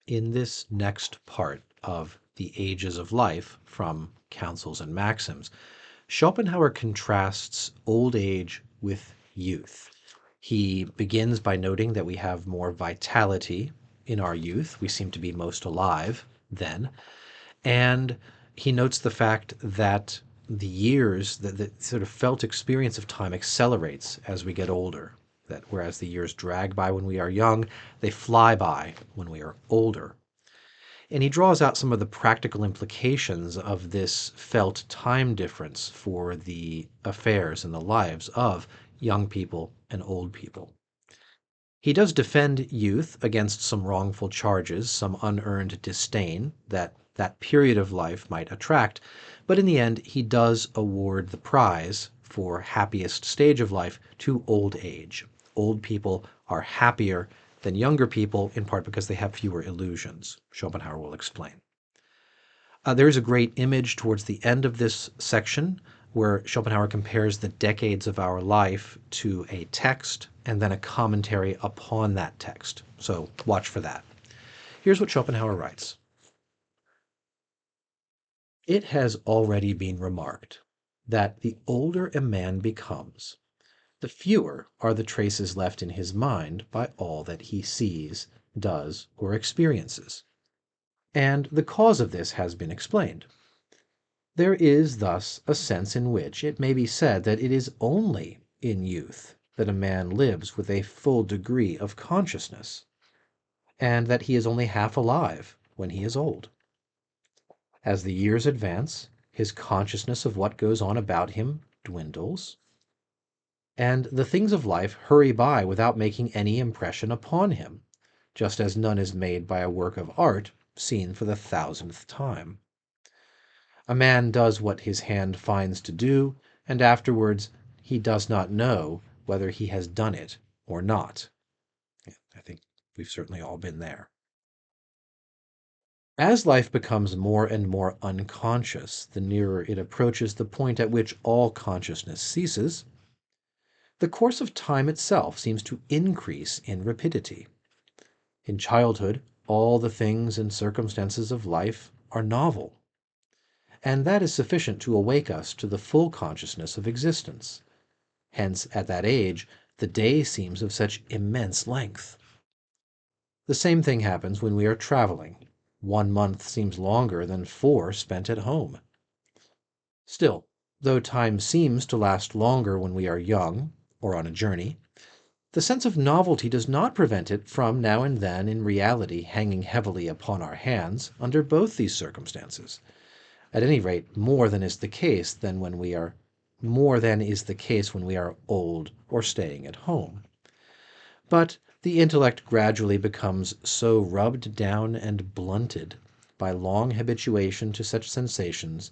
In this next part of the ages of life from Counsels and Maxims, Schopenhauer contrasts old age with youth. He begins by noting that we have more vitality in our youth. We seem to be most alive then. And he notes the fact that the years, the sort of felt experience of time accelerates as we get older. That whereas the years drag by when we are young, they fly by when we are older. And he draws out some of the practical implications of this felt time difference for the affairs and the lives of young people and old people. He does defend youth against some wrongful charges, some unearned disdain that period of life might attract, but in the end he does award the prize for happiest stage of life to old age. Old people are happier than younger people, in part because they have fewer illusions. Schopenhauer will explain. There is a great image towards the end of this section where Schopenhauer compares the decades of our life to a text and then a commentary upon that text. So watch for that. Here's what Schopenhauer writes. It has already been remarked that the older a man becomes, the fewer are the traces left in his mind by all that he sees, does, or experiences. And the cause of this has been explained. There is thus a sense in which it may be said that it is only in youth that a man lives with a full degree of consciousness, and that he is only half alive when he is old. As the years advance, his consciousness of what goes on about him dwindles, and the things of life hurry by without making any impression upon him, just as none is made by a work of art seen for the 1000th time. A man does what his hand finds to do, and afterwards he does not know whether he has done it or not. I think we've certainly all been there. As life becomes more and more unconscious, the nearer it approaches the point at which all consciousness ceases, the course of time itself seems to increase in rapidity. In childhood, all the things and circumstances of life are novel, and that is sufficient to awake us to the full consciousness of existence. Hence, at that age, the day seems of such immense length. The same thing happens when we are traveling. 1 month seems longer than 4 spent at home. Still, though time seems to last longer when we are young or on a journey, the sense of novelty does not prevent it from now and then in reality hanging heavily upon our hands under both these circumstances. At any rate, more than is the case when we are old or staying at home. But the intellect gradually becomes so rubbed down and blunted by long habituation to such sensations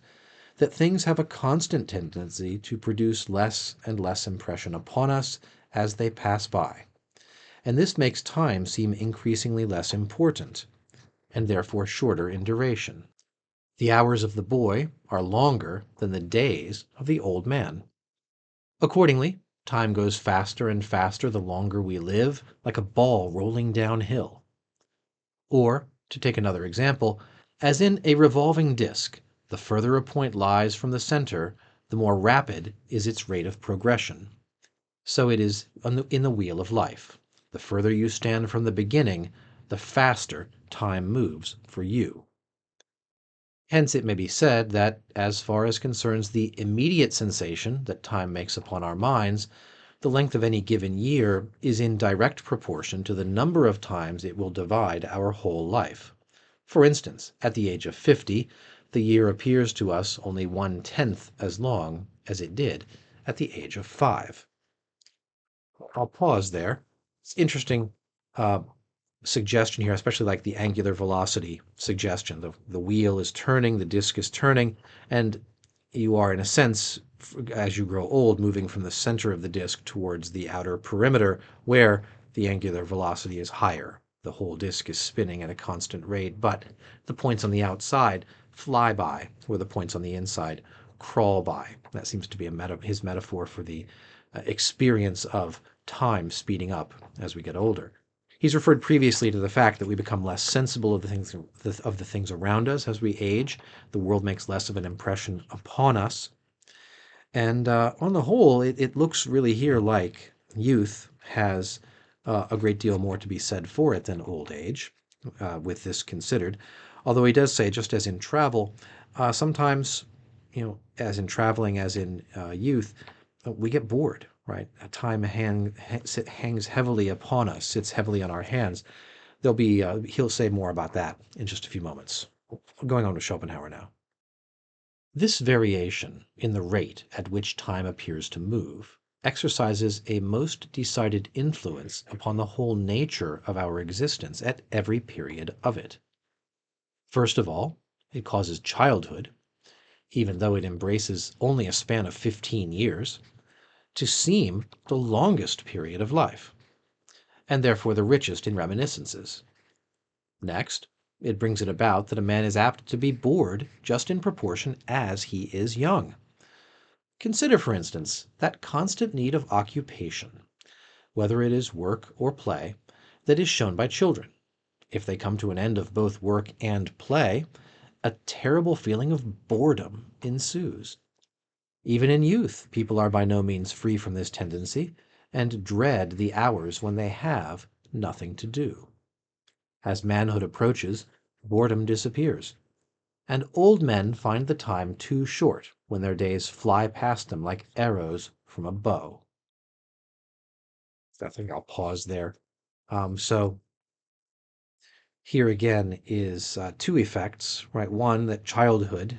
that things have a constant tendency to produce less and less impression upon us as they pass by, and this makes time seem increasingly less important, and therefore shorter in duration. The hours of the boy are longer than the days of the old man. Accordingly, time goes faster and faster the longer we live, like a ball rolling downhill. Or, to take another example, as in a revolving disc, the further a point lies from the center, the more rapid is its rate of progression. So it is in the wheel of life. The further you stand from the beginning, the faster time moves for you. Hence it may be said that, as far as concerns the immediate sensation that time makes upon our minds, the length of any given year is in direct proportion to the number of times it will divide our whole life. For instance, at the age of 50, the year appears to us only 1/10 as long as it did at the age of 5. I'll pause there. It's interesting suggestion here, especially like the angular velocity suggestion. The wheel is turning, the disk is turning, and you are, in a sense, as you grow old, moving from the center of the disk towards the outer perimeter where the angular velocity is higher. The whole disk is spinning at a constant rate, but the points on the outside fly by, where the points on the inside crawl by. That seems to be his metaphor for the experience of time speeding up as we get older. He's referred previously to the fact that we become less sensible of the things around us as we age. The world makes less of an impression upon us. And on the whole, it looks really here like youth has a great deal more to be said for it than old age, with this considered. Although he does say, just as in travel, sometimes, as in traveling, as in youth, we get bored, right? Time hangs heavily upon us, sits heavily on our hands. He'll say more about that in just a few moments. Going on to Schopenhauer now. This variation in the rate at which time appears to move exercises a most decided influence upon the whole nature of our existence at every period of it. First of all, it causes childhood, even though it embraces only a span of 15 years, to seem the longest period of life, and therefore the richest in reminiscences. Next, it brings it about that a man is apt to be bored just in proportion as he is young. Consider, for instance, that constant need of occupation, whether it is work or play, that is shown by children. If they come to an end of both work and play, a terrible feeling of boredom ensues. Even in youth, people are by no means free from this tendency, and dread the hours when they have nothing to do. As manhood approaches, boredom disappears, and old men find the time too short when their days fly past them like arrows from a bow. I think I'll pause there. So here again is two effects, right? One, that childhood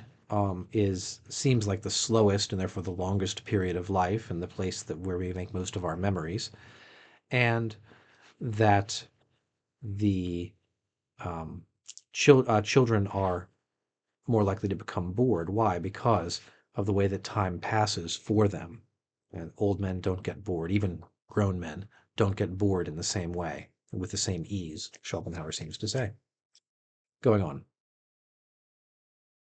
seems like the slowest and therefore the longest period of life and the place where we make most of our memories, and that the children are more likely to become bored. Why? Because of the way that time passes for them. And old men don't get bored. Even grown men don't get bored in the same way, with the same ease, Schopenhauer seems to say. Going on.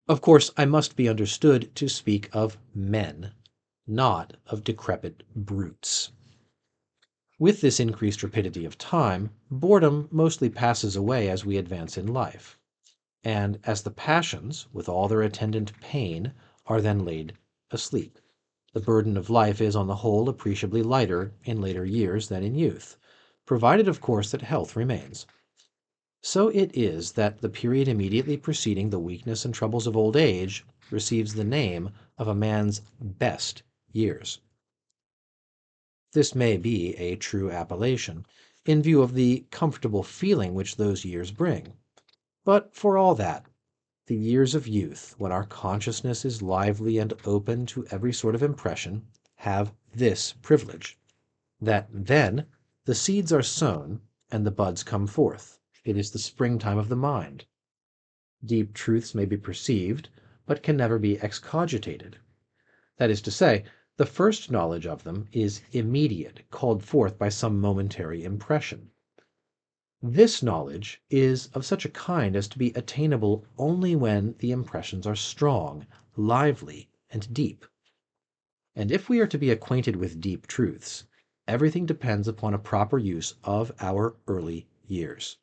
Of course, I must be understood to speak of men, not of decrepit brutes. With this increased rapidity of time, boredom mostly passes away as we advance in life, and as the passions, with all their attendant pain, are then laid asleep. The burden of life is, on the whole, appreciably lighter in later years than in youth, provided, of course, that health remains. So it is that the period immediately preceding the weakness and troubles of old age receives the name of a man's best years. This may be a true appellation, in view of the comfortable feeling which those years bring. But for all that, the years of youth, when our consciousness is lively and open to every sort of impression, have this privilege, that then the seeds are sown and the buds come forth. It is the springtime of the mind. Deep truths may be perceived, but can never be excogitated. That is to say, the first knowledge of them is immediate, called forth by some momentary impression. This knowledge is of such a kind as to be attainable only when the impressions are strong, lively, and deep. And if we are to be acquainted with deep truths, everything depends upon a proper use of our early years.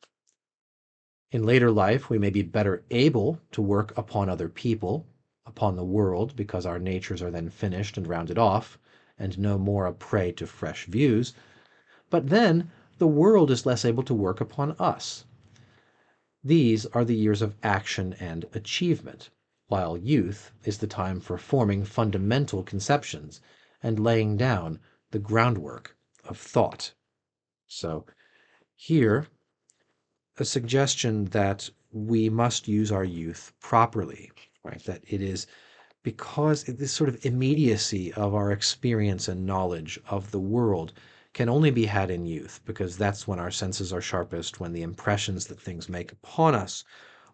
In later life, we may be better able to work upon other people, upon the world, because our natures are then finished and rounded off, and no more a prey to fresh views. But then the world is less able to work upon us. These are the years of action and achievement, while youth is the time for forming fundamental conceptions and laying down the groundwork of thought. So here, a suggestion that we must use our youth properly, right? That it is because this sort of immediacy of our experience and knowledge of the world can only be had in youth, because that's when our senses are sharpest, when the impressions that things make upon us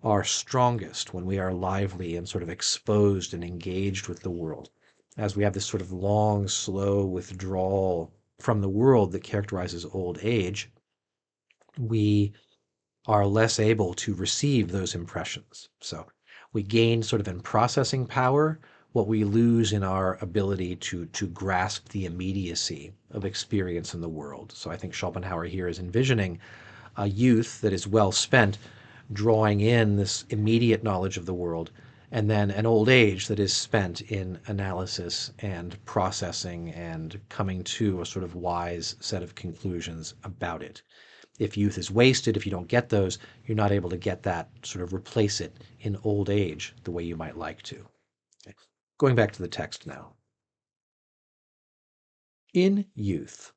are strongest, when we are lively and sort of exposed and engaged with the world. As we have this sort of long, slow withdrawal from the world that characterizes old age, we are less able to receive those impressions. So we gain sort of in processing power what we lose in our ability to grasp the immediacy of experience in the world. So I think Schopenhauer here is envisioning a youth that is well spent drawing in this immediate knowledge of the world, and then an old age that is spent in analysis and processing and coming to a sort of wise set of conclusions about it. If youth is wasted, if you don't get those, you're not able to get that, sort of replace it in old age the way you might like to. Okay. Going back to the text now. In youth,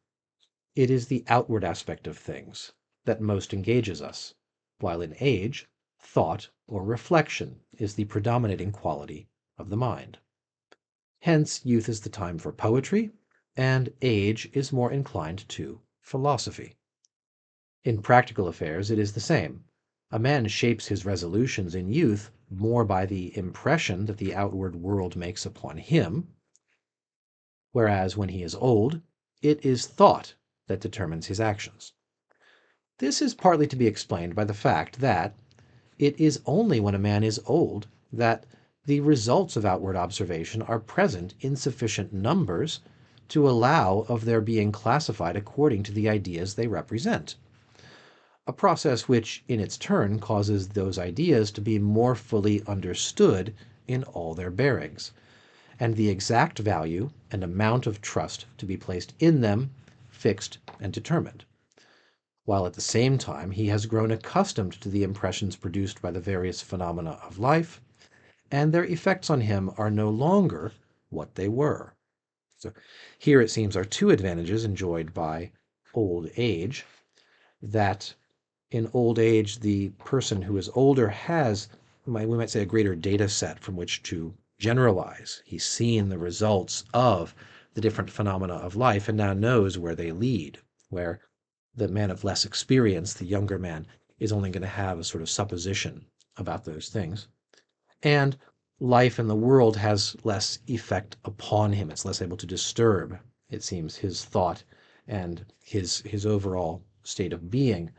it is the outward aspect of things that most engages us, while in age, thought or reflection is the predominating quality of the mind. Hence, youth is the time for poetry, and age is more inclined to philosophy. In practical affairs, it is the same. A man shapes his resolutions in youth more by the impression that the outward world makes upon him, whereas when he is old, it is thought that determines his actions. This is partly to be explained by the fact that it is only when a man is old that the results of outward observation are present in sufficient numbers to allow of their being classified according to the ideas they represent. A process which, in its turn, causes those ideas to be more fully understood in all their bearings, and the exact value and amount of trust to be placed in them fixed and determined, while at the same time he has grown accustomed to the impressions produced by the various phenomena of life, and their effects on him are no longer what they were. So here it seems are two advantages enjoyed by old age, that in old age, the person who is older has, we might say, a greater data set from which to generalize. He's seen the results of the different phenomena of life and now knows where they lead, where the man of less experience, the younger man, is only going to have a sort of supposition about those things. And life in the world has less effect upon him. It's less able to disturb, it seems, his thought and his overall state of being.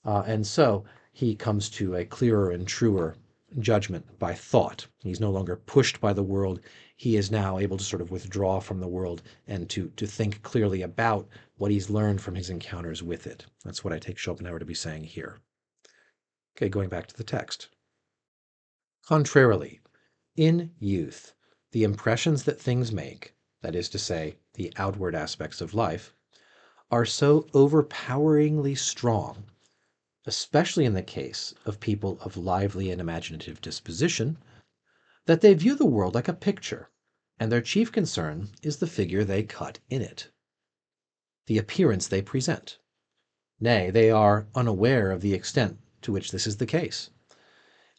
And so he comes to a clearer and truer judgment by thought. He's no longer pushed by the world. He is now able to sort of withdraw from the world and to think clearly about what he's learned from his encounters with it. That's what I take Schopenhauer to be saying here. Okay, going back to the text. Contrarily, in youth, the impressions that things make, that is to say, the outward aspects of life, are so overpoweringly strong, especially in the case of people of lively and imaginative disposition, that they view the world like a picture, and their chief concern is the figure they cut in it, the appearance they present. Nay, they are unaware of the extent to which this is the case.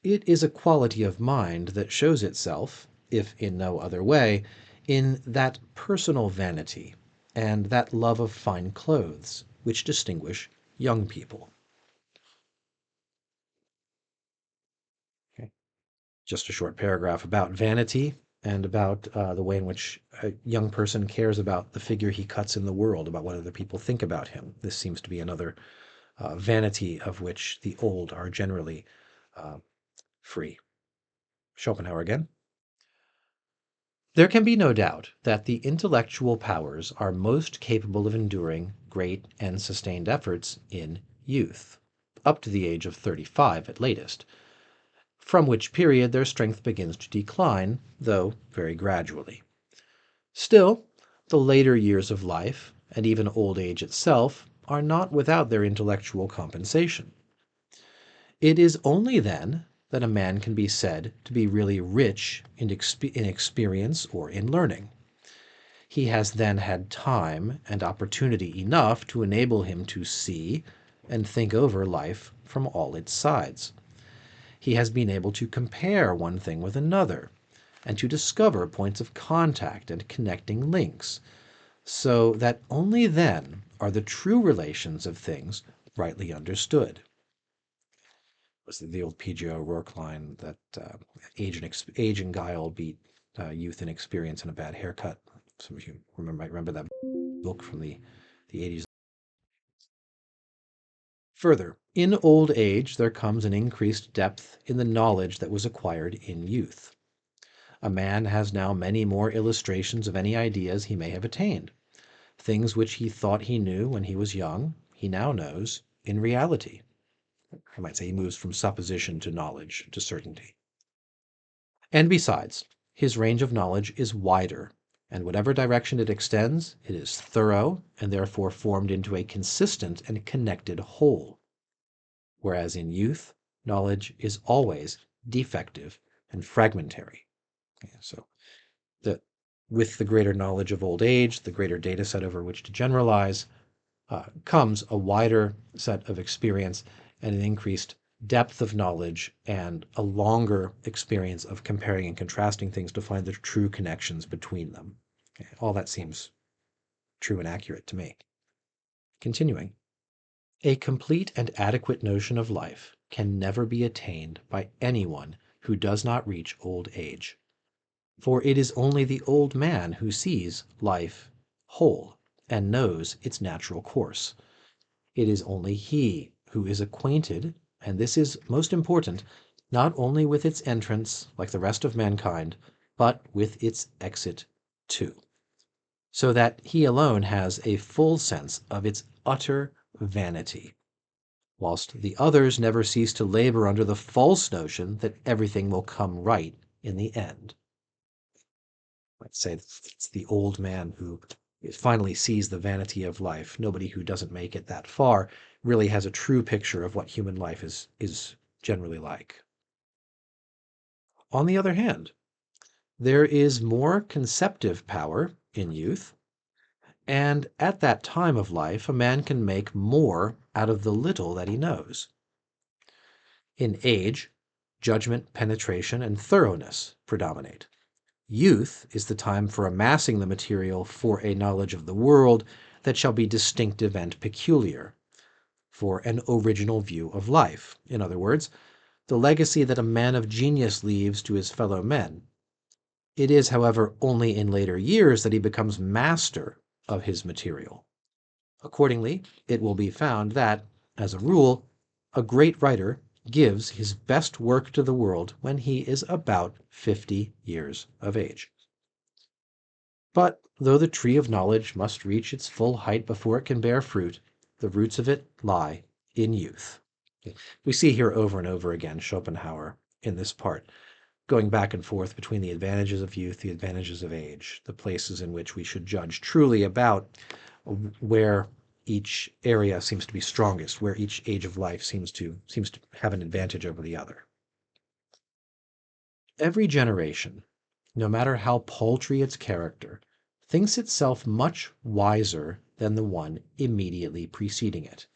It is a quality of mind that shows itself, if in no other way, in that personal vanity and that love of fine clothes which distinguish young people. Okay. Just a short paragraph about vanity and about the way in which a young person cares about the figure he cuts in the world, about what other people think about him. This seems to be another vanity of which the old are generally free. Schopenhauer again. There can be no doubt that the intellectual powers are most capable of enduring great and sustained efforts in youth, up to the age of 35 at latest, from which period their strength begins to decline, though very gradually. Still, the later years of life, and even old age itself, are not without their intellectual compensation. It is only then that a man can be said to be really rich in experience or in learning. He has then had time and opportunity enough to enable him to see and think over life from all its sides. He has been able to compare one thing with another, and to discover points of contact and connecting links, so that only then are the true relations of things rightly understood. Was the old P.G. O'Rourke line that age and guile beat youth and experience and a bad haircut. Some of you might remember that book from the 80s. Further, in old age there comes an increased depth in the knowledge that was acquired in youth. A man has now many more illustrations of any ideas he may have attained. Things which he thought he knew when he was young, he now knows in reality. I might say he moves from supposition to knowledge to certainty. And besides, his range of knowledge is wider, and whatever direction it extends, it is thorough and therefore formed into a consistent and connected whole. Whereas in youth, knowledge is always defective and fragmentary. So with the greater knowledge of old age, the greater data set over which to generalize, comes a wider set of experience and an increased depth of knowledge and a longer experience of comparing and contrasting things to find the true connections between them. Okay, all that seems true and accurate to me. Continuing. A complete and adequate notion of life can never be attained by anyone who does not reach old age. For it is only the old man who sees life whole and knows its natural course. It is only he who is acquainted, and this is most important, not only with its entrance, like the rest of mankind, but with its exit too, so that he alone has a full sense of its utter vanity, whilst the others never cease to labor under the false notion that everything will come right in the end. Let's say it's the old man who finally sees the vanity of life. Nobody who doesn't make it that far really has a true picture of what human life is generally like. On the other hand, there is more conceptive power in youth, and at that time of life, a man can make more out of the little that he knows. In age, judgment, penetration, and thoroughness predominate. Youth is the time for amassing the material for a knowledge of the world that shall be distinctive and peculiar, for an original view of life. In other words, the legacy that a man of genius leaves to his fellow men. It is, however, only in later years that he becomes master of his material. Accordingly, it will be found that, as a rule, a great writer gives his best work to the world when he is about 50 years of age. But though the tree of knowledge must reach its full height before it can bear fruit, the roots of it lie in youth. We see here over and over again Schopenhauer in this part, going back and forth between the advantages of youth, the advantages of age, the places in which we should judge truly about where each area seems to be strongest, where each age of life seems to have an advantage over the other. Every generation, no matter how paltry its character, thinks itself much wiser than the one immediately preceding it,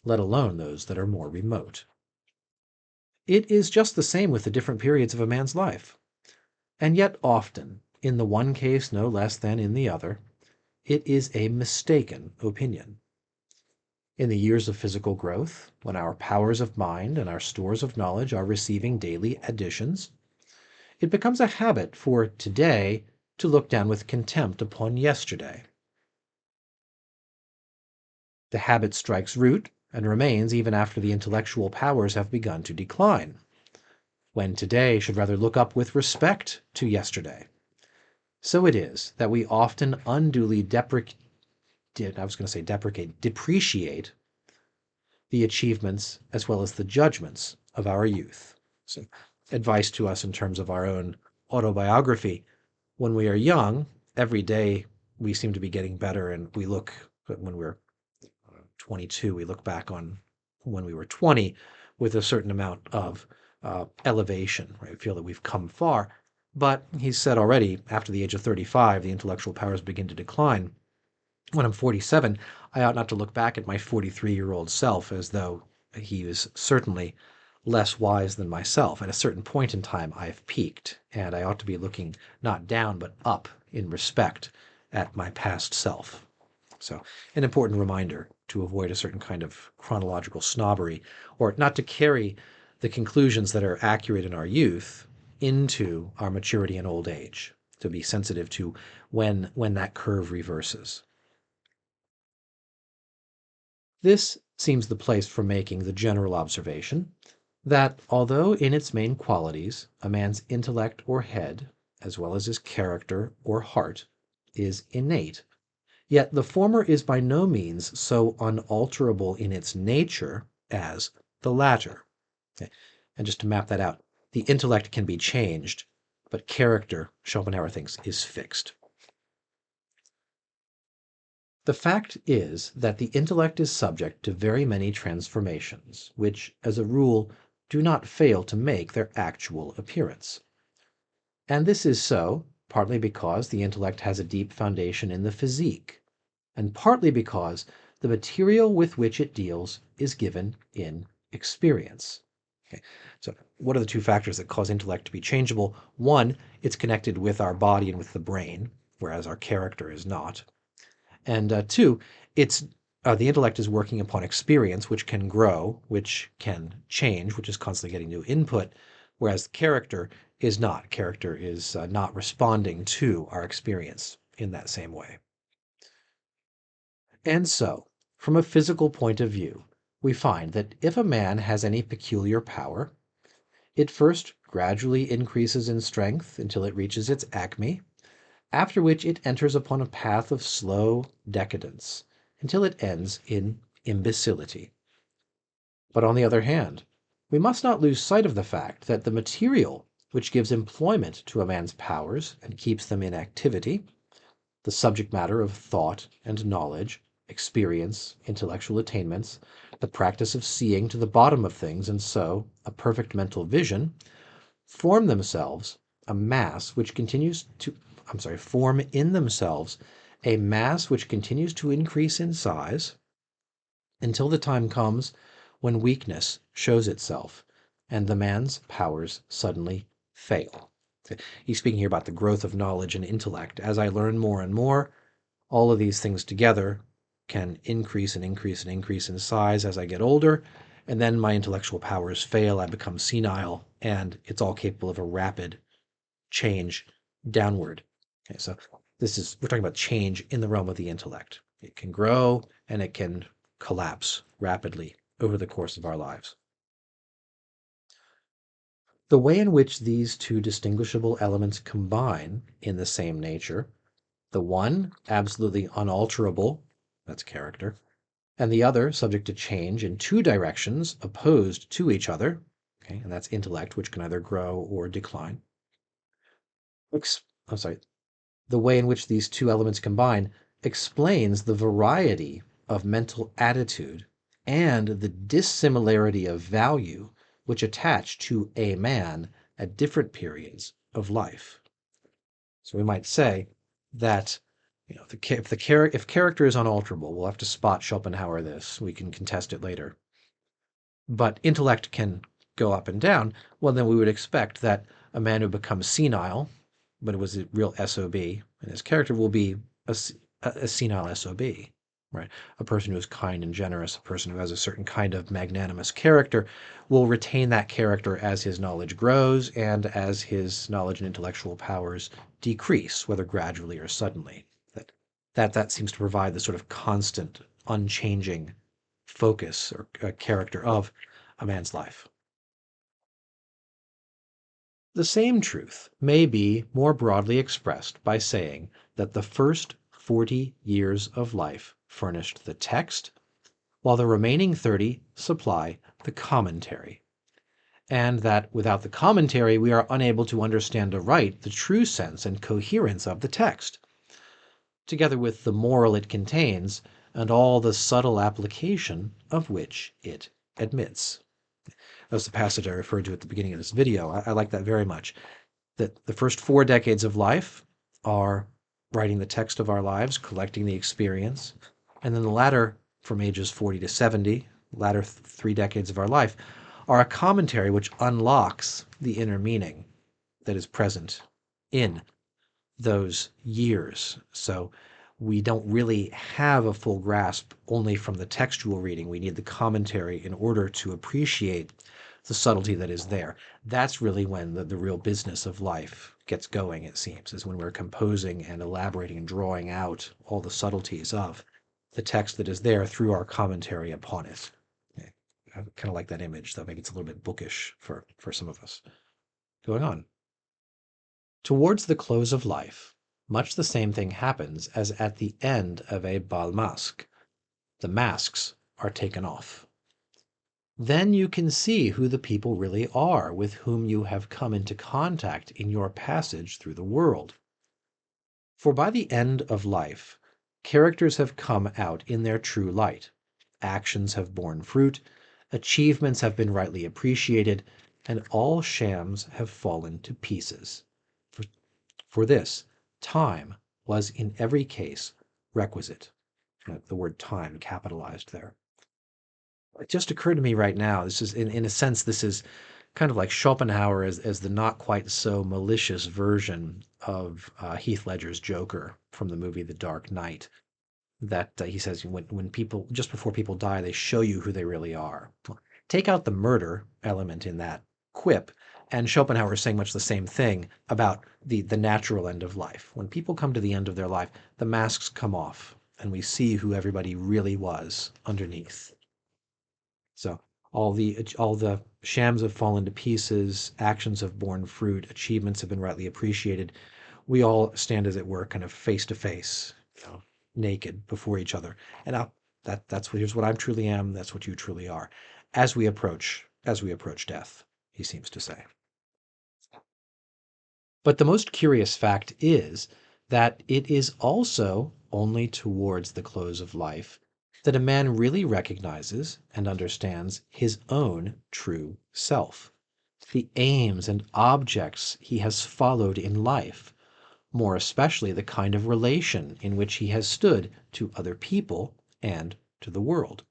let alone those that are more remote. It is just the same with the different periods of a man's life. And yet often, in the one case no less than in the other, it is a mistaken opinion. In the years of physical growth, when our powers of mind and our stores of knowledge are receiving daily additions, it becomes a habit for today to look down with contempt upon yesterday. The habit strikes root and remains even after the intellectual powers have begun to decline, when today should rather look up with respect to yesterday. So it is that we often unduly depreciate the achievements as well as the judgments of our youth. So, advice to us in terms of our own autobiography. When we are young, every day we seem to be getting better, and when we're 22, we look back on when we were 20 with a certain amount of elevation, right? We feel that we've come far. But he said already, after the age of 35, the intellectual powers begin to decline. When I'm 47, I ought not to look back at my 43-year-old self as though he was certainly less wise than myself. At a certain point in time, I've peaked, and I ought to be looking not down but up in respect at my past self. So, an important reminder to avoid a certain kind of chronological snobbery, or not to carry the conclusions that are accurate in our youth into our maturity and old age, to be sensitive to when that curve reverses. This seems the place for making the general observation that although in its main qualities a man's intellect or head, as well as his character or heart, is innate, Yet the former is by no means so unalterable in its nature as the latter. Okay. And just to map that out, the intellect can be changed, but character, Schopenhauer thinks, is fixed. The fact is that the intellect is subject to very many transformations, which, as a rule, do not fail to make their actual appearance. And this is so, partly because the intellect has a deep foundation in the physique, and partly because the material with which it deals is given in experience. Okay. So what are the two factors that cause intellect to be changeable? One, it's connected with our body and with the brain, whereas our character is not. And two, it's the intellect is working upon experience, which can grow, which can change, which is constantly getting new input, whereas character is not. Character is not responding to our experience in that same way. And so, from a physical point of view, we find that if a man has any peculiar power, it first gradually increases in strength until it reaches its acme, after which it enters upon a path of slow decadence until it ends in imbecility. But on the other hand, we must not lose sight of the fact that the material which gives employment to a man's powers and keeps them in activity, the subject matter of thought and knowledge, experience, intellectual attainments, the practice of seeing to the bottom of things, and so a perfect mental vision, form themselves a mass which continues to form in themselves a mass which continues to increase in size until the time comes when weakness shows itself and the man's powers suddenly fail. He's speaking here about the growth of knowledge and intellect. As I learn more and more, all of these things together can increase and increase and increase in size as I get older, and then my intellectual powers fail, I become senile, and it's all capable of a rapid change downward. Okay, so we're talking about change in the realm of the intellect. It can grow and it can collapse rapidly over the course of our lives. The way in which these two distinguishable elements combine in the same nature, the one absolutely unalterable, that's character, and the other subject to change in two directions opposed to each other, okay, and that's intellect, which can either grow or decline. The way in which these two elements combine explains the variety of mental attitude and the dissimilarity of value which attach to a man at different periods of life. So we might say that if character is unalterable, we'll have to spot Schopenhauer this. We can contest it later. But intellect can go up and down. Well, then we would expect that a man who becomes senile, but it was a real SOB, and his character will be a senile SOB, right? A person who is kind and generous, a person who has a certain kind of magnanimous character, will retain that character as his knowledge grows and as his knowledge and intellectual powers decrease, whether gradually or suddenly. That seems to provide the sort of constant, unchanging focus or character of a man's life. The same truth may be more broadly expressed by saying that the first 40 years of life furnished the text, while the remaining 30 supply the commentary, and that without the commentary we are unable to understand aright the true sense and coherence of the text, together with the moral it contains and all the subtle application of which it admits. That's the passage I referred to at the beginning of this video. I like that very much. That the first 4 decades of life are writing the text of our lives, collecting the experience, and then the latter, from ages 40 to 70, latter 3 decades of our life, are a commentary which unlocks the inner meaning that is present in those years. So we don't really have a full grasp only from the textual reading. We need the commentary in order to appreciate the subtlety that is there. That's really when the real business of life gets going, it seems, is when we're composing and elaborating and drawing out all the subtleties of the text that is there through our commentary upon it. Okay. I kind of like that image, though maybe it's a little bit bookish for some of us. Going on. Towards the close of life, Much the same thing happens as at the end of a bal masque. The masks are taken off. Then you can see who the people really are with whom you have come into contact in your passage through the world. For by the end of life, characters have come out in their true light. Actions have borne fruit, achievements have been rightly appreciated, and all shams have fallen to pieces. For this, time was in every case requisite. The word time capitalized there. It just occurred to me right now, this is, in a sense, this is kind of like Schopenhauer as the not quite so malicious version of Heath Ledger's Joker from the movie The Dark Knight. That he says when people, just before people die, they show you who they really are. Take out the murder element in that quip, and Schopenhauer is saying much the same thing about the natural end of life. When people come to the end of their life, the masks come off, and we see who everybody really was underneath. So all the shams have fallen to pieces, actions have borne fruit, achievements have been rightly appreciated. We all stand, as it were, kind of face to face, naked before each other. And now here's what I truly am, that's what you truly are. As we approach death, he seems to say. But the most curious fact is that it is also only towards the close of life that a man really recognizes and understands his own true self, the aims and objects he has followed in life, more especially the kind of relation in which he has stood to other people and to the world.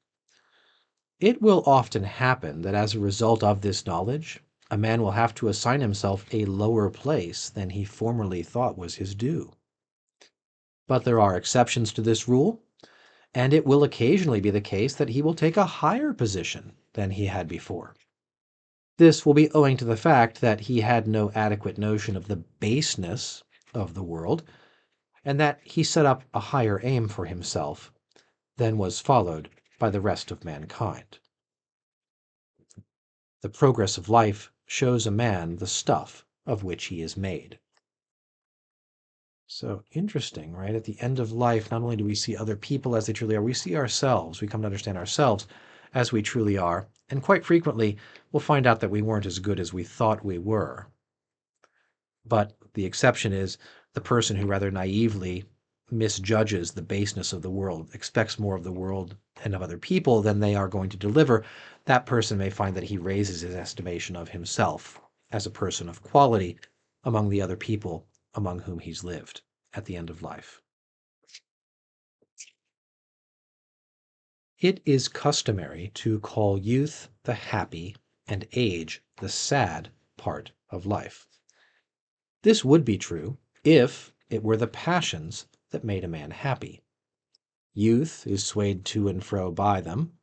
It will often happen that as a result of this knowledge, a man will have to assign himself a lower place than he formerly thought was his due. But there are exceptions to this rule, and it will occasionally be the case that he will take a higher position than he had before. This will be owing to the fact that he had no adequate notion of the baseness of the world, and that he set up a higher aim for himself than was followed by the rest of mankind. The progress of life shows a man the stuff of which he is made. So interesting, right? At the end of life, not only do we see other people as they truly are, we see ourselves. We come to understand ourselves as we truly are. And quite frequently, we'll find out that we weren't as good as we thought we were. But the exception is the person who rather naively misjudges the baseness of the world, expects more of the world and of other people than they are going to deliver. That person may find that he raises his estimation of himself as a person of quality among the other people among whom he's lived at the end of life. It is customary to call youth the happy and age the sad part of life. This would be true if it were the passions that made a man happy. Youth is swayed to and fro by them,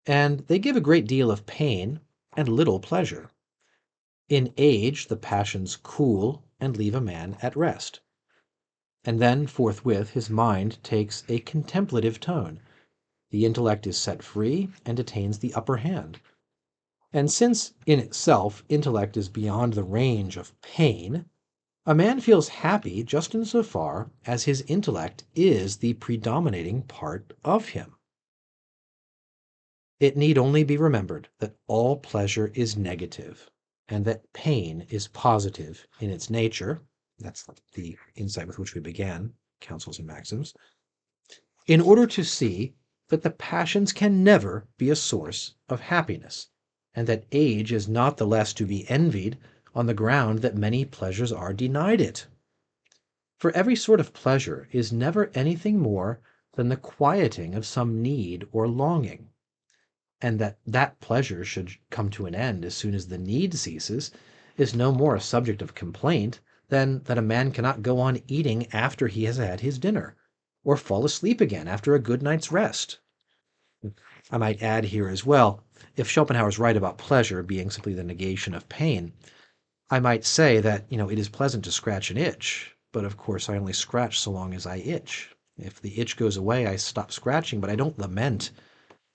and they give a great deal of pain and little pleasure. In age, the passions cool and leave a man at rest. And then forthwith his mind takes a contemplative tone. The intellect is set free and attains the upper hand. And since in itself intellect is beyond the range of pain, a man feels happy just in so far as his intellect is the predominating part of him. It need only be remembered that all pleasure is negative and that pain is positive in its nature. That's the insight with which we began, Counsels and Maxims. In order to see that the passions can never be a source of happiness, and that age is not the less to be envied on the ground that many pleasures are denied it. For every sort of pleasure is never anything more than the quieting of some need or longing, and that pleasure should come to an end as soon as the need ceases is no more a subject of complaint than that a man cannot go on eating after he has had his dinner, or fall asleep again after a good night's rest. I might add here as well, if Schopenhauer's right about pleasure being simply the negation of pain, I might say that, it is pleasant to scratch an itch, but of course I only scratch so long as I itch. If the itch goes away, I stop scratching, but I don't lament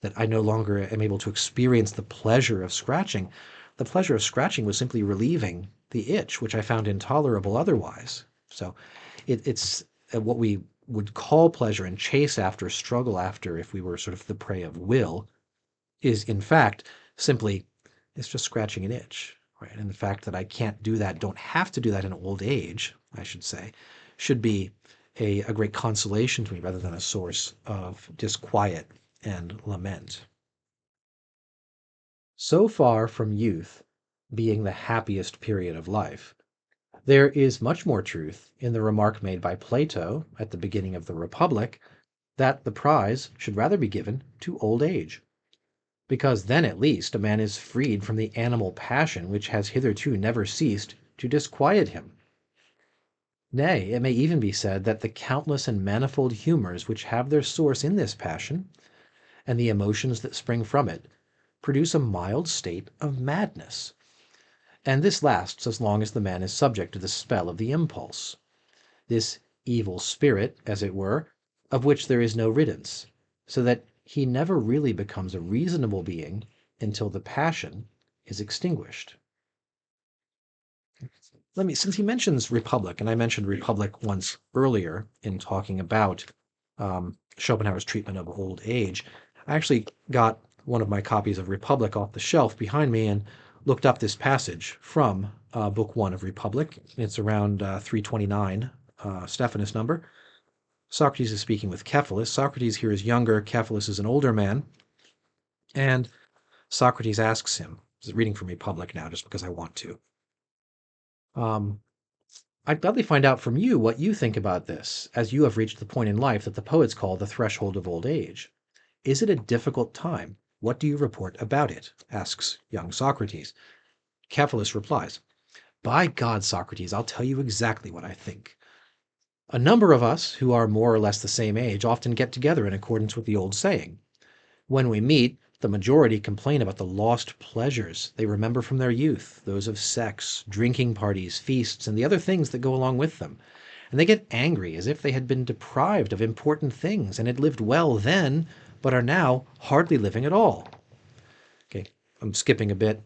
that I no longer am able to experience the pleasure of scratching. The pleasure of scratching was simply relieving the itch, which I found intolerable otherwise. So it's what we would call pleasure and chase after, struggle after, if we were sort of the prey of will, is in fact simply, it's just scratching an itch, right? And the fact that I can't do that, don't have to do that in old age, I should say, should be a great consolation to me rather than a source of disquiet and lament. So far from youth being the happiest period of life, there is much more truth in the remark made by Plato at the beginning of the Republic that the prize should rather be given to old age, because then at least a man is freed from the animal passion which has hitherto never ceased to disquiet him. Nay, it may even be said that the countless and manifold humors which have their source in this passion, and the emotions that spring from it, produce a mild state of madness. And this lasts as long as the man is subject to the spell of the impulse, this evil spirit, as it were, of which there is no riddance, so that he never really becomes a reasonable being until the passion is extinguished. Since he mentions Republic, and I mentioned Republic once earlier in talking about Schopenhauer's treatment of old age, I actually got one of my copies of Republic off the shelf behind me and looked up this passage from Book 1 of Republic. It's around 329, Stephanus number. Socrates is speaking with Cephalus. Socrates here is younger, Cephalus is an older man, and Socrates asks him, this is reading from Republic now just because I want to. I'd gladly find out from you what you think about this, as you have reached the point in life that the poets call the threshold of old age. Is it a difficult time? What do you report about it? Asks young Socrates. Cephalus replies, By God, Socrates, I'll tell you exactly what I think. A number of us, who are more or less the same age, often get together in accordance with the old saying. When we meet, the majority complain about the lost pleasures they remember from their youth, those of sex, drinking parties, feasts, and the other things that go along with them. And they get angry as if they had been deprived of important things and had lived well then, but are now hardly living at all. Okay, I'm skipping a bit.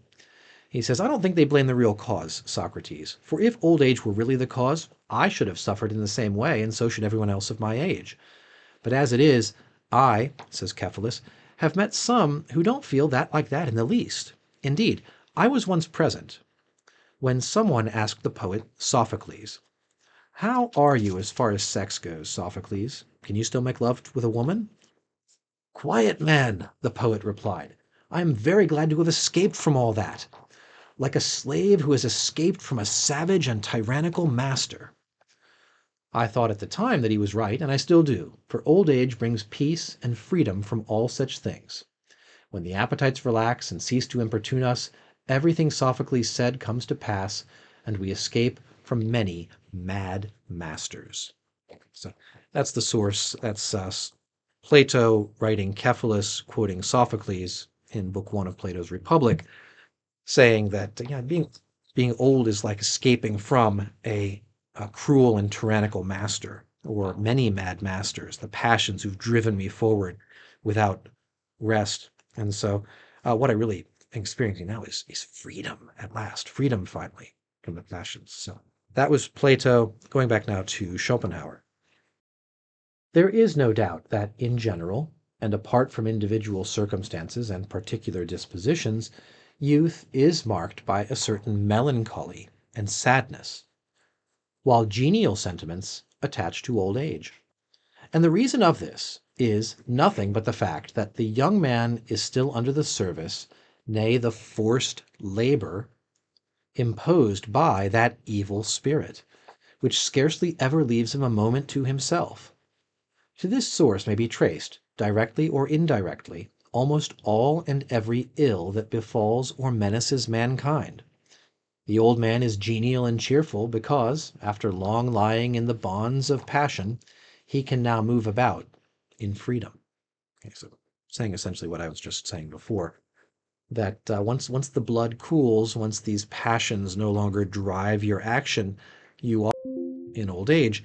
He says, I don't think they blame the real cause, Socrates. For if old age were really the cause, I should have suffered in the same way, and so should everyone else of my age. But as it is, I, says Cephalus, have met some who don't feel that like that in the least. Indeed, I was once present when someone asked the poet Sophocles, How are you as far as sex goes, Sophocles? Can you still make love with a woman? Quiet, man, the poet replied. I am very glad to have escaped from all that, like a slave who has escaped from a savage and tyrannical master. I thought at the time that he was right, and I still do, for old age brings peace and freedom from all such things. When the appetites relax and cease to importune us, everything Sophocles said comes to pass, and we escape from many mad masters. So that's the source. That's Plato writing Cephalus, quoting Sophocles in Book 1 of Plato's Republic, saying that being old is like escaping from a cruel and tyrannical master, or many mad masters, the passions who've driven me forward without rest. And so what I really am experiencing now is freedom at last, freedom finally from the passions. So that was Plato. Going back now to Schopenhauer. There is no doubt that in general, and apart from individual circumstances and particular dispositions, youth is marked by a certain melancholy and sadness, while genial sentiments attach to old age. And the reason of this is nothing but the fact that the young man is still under the service, nay, the forced labor imposed by that evil spirit, which scarcely ever leaves him a moment to himself. To this source may be traced, directly or indirectly, almost all and every ill that befalls or menaces mankind. The old man is genial and cheerful because, after long lying in the bonds of passion, he can now move about in freedom. Okay, so saying essentially what I was just saying before, that once the blood cools, once these passions no longer drive your action, you are in old age,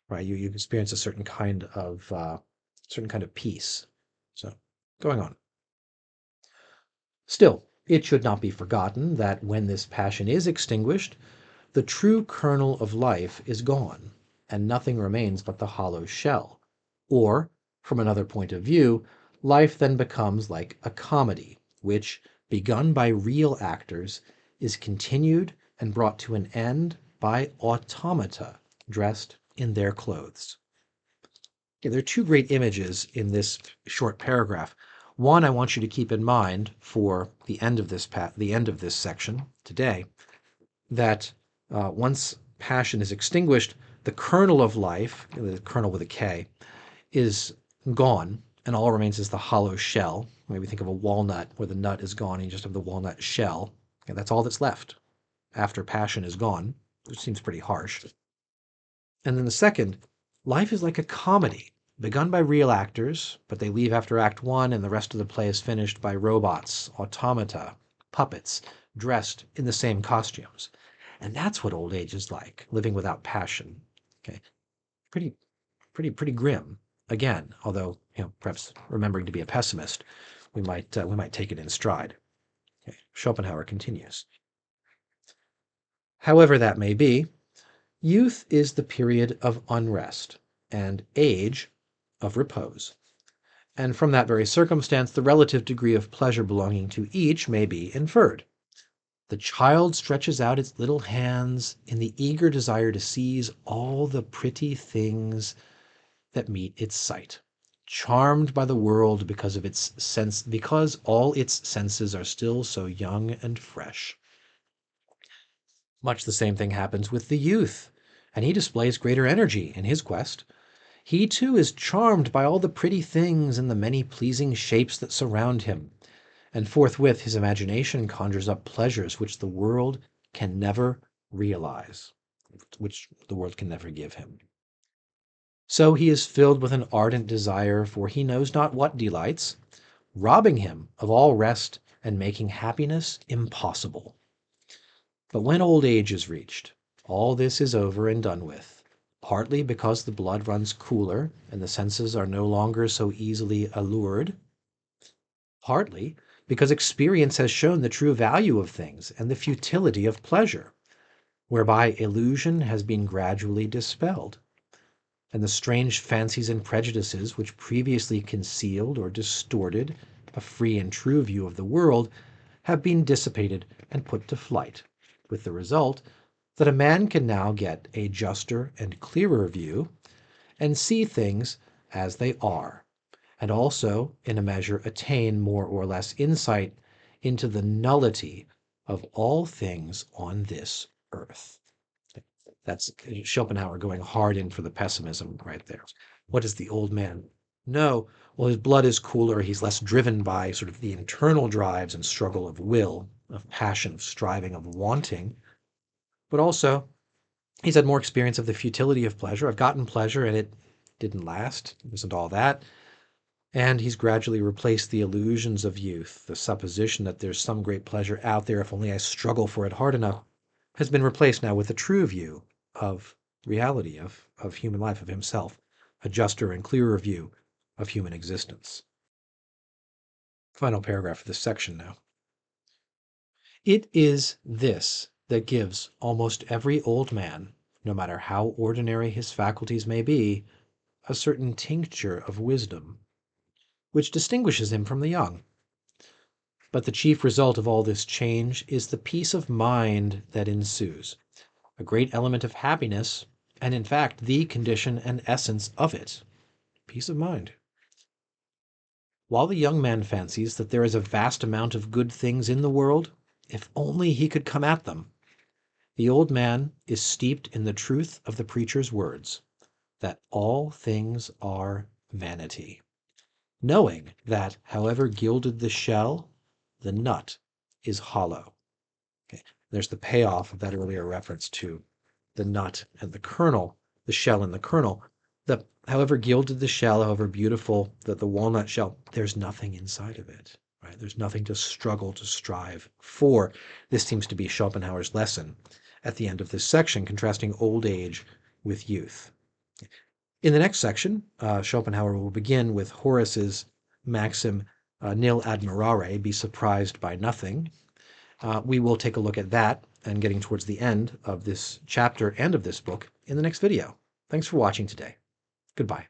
right? You experience a certain kind of peace. So going on. Still, it should not be forgotten that when this passion is extinguished, the true kernel of life is gone, and nothing remains but the hollow shell. Or, from another point of view, life then becomes like a comedy, which, begun by real actors, is continued and brought to an end by automata dressed in their clothes. Okay, there are two great images in this short paragraph. One I want you to keep in mind for the end of this section today, that once passion is extinguished, the kernel of life, the kernel with a K, is gone, and all remains is the hollow shell. Maybe think of a walnut where the nut is gone and you just have the walnut shell. And that's all that's left after passion is gone, which seems pretty harsh. And then the second, life is like a comedy, begun by real actors, but they leave after Act 1 and the rest of the play is finished by robots, automata, puppets, dressed in the same costumes. And that's what old age is like, living without passion. Okay, pretty grim. Again, although perhaps remembering to be a pessimist, we might take it in stride. Okay. Schopenhauer continues. However that may be, youth is the period of unrest, and age of repose. And from that very circumstance, the relative degree of pleasure belonging to each may be inferred. The child stretches out its little hands in the eager desire to seize all the pretty things that meet its sight, charmed by the world because all its senses are still so young and fresh. Much the same thing happens with the youth, and he displays greater energy in his quest. He too is charmed by all the pretty things and the many pleasing shapes that surround him, and forthwith his imagination conjures up pleasures which the world can never realize, which the world can never give him. So he is filled with an ardent desire for he knows not what delights, robbing him of all rest and making happiness impossible. But when old age is reached, all this is over and done with, partly because the blood runs cooler and the senses are no longer so easily allured, partly because experience has shown the true value of things and the futility of pleasure, whereby illusion has been gradually dispelled, and the strange fancies and prejudices which previously concealed or distorted a free and true view of the world have been dissipated and put to flight, with the result that a man can now get a juster and clearer view and see things as they are, and also, in a measure, attain more or less insight into the nullity of all things on this earth. That's Schopenhauer going hard in for the pessimism right there. What does the old man know? Well, his blood is cooler. He's less driven by sort of the internal drives and struggle of will, of passion, of striving, of wanting. But also, he's had more experience of the futility of pleasure. I've gotten pleasure and it didn't last. It wasn't all that. And he's gradually replaced the illusions of youth, the supposition that there's some great pleasure out there if only I struggle for it hard enough, has been replaced now with a true view of reality, of human life, of himself, a juster and clearer view of human existence. Final paragraph of this section now. It is this that gives almost every old man, no matter how ordinary his faculties may be, a certain tincture of wisdom, which distinguishes him from the young. But the chief result of all this change is the peace of mind that ensues, a great element of happiness, and in fact the condition and essence of it, peace of mind. While the young man fancies that there is a vast amount of good things in the world, if only he could come at them, the old man is steeped in the truth of the preacher's words, that all things are vanity, knowing that, however gilded the shell, the nut is hollow. Okay. There's the payoff of that earlier reference to the nut and the kernel, the shell and the kernel. However gilded the shell, however beautiful the walnut shell, there's nothing inside of it. Right? There's nothing to struggle, to strive for. This seems to be Schopenhauer's lesson at the end of this section, contrasting old age with youth. In the next section, Schopenhauer will begin with Horace's maxim, nil admirare, be surprised by nothing. We will take a look at that and getting towards the end of this chapter and of this book in the next video. Thanks for watching today. Goodbye.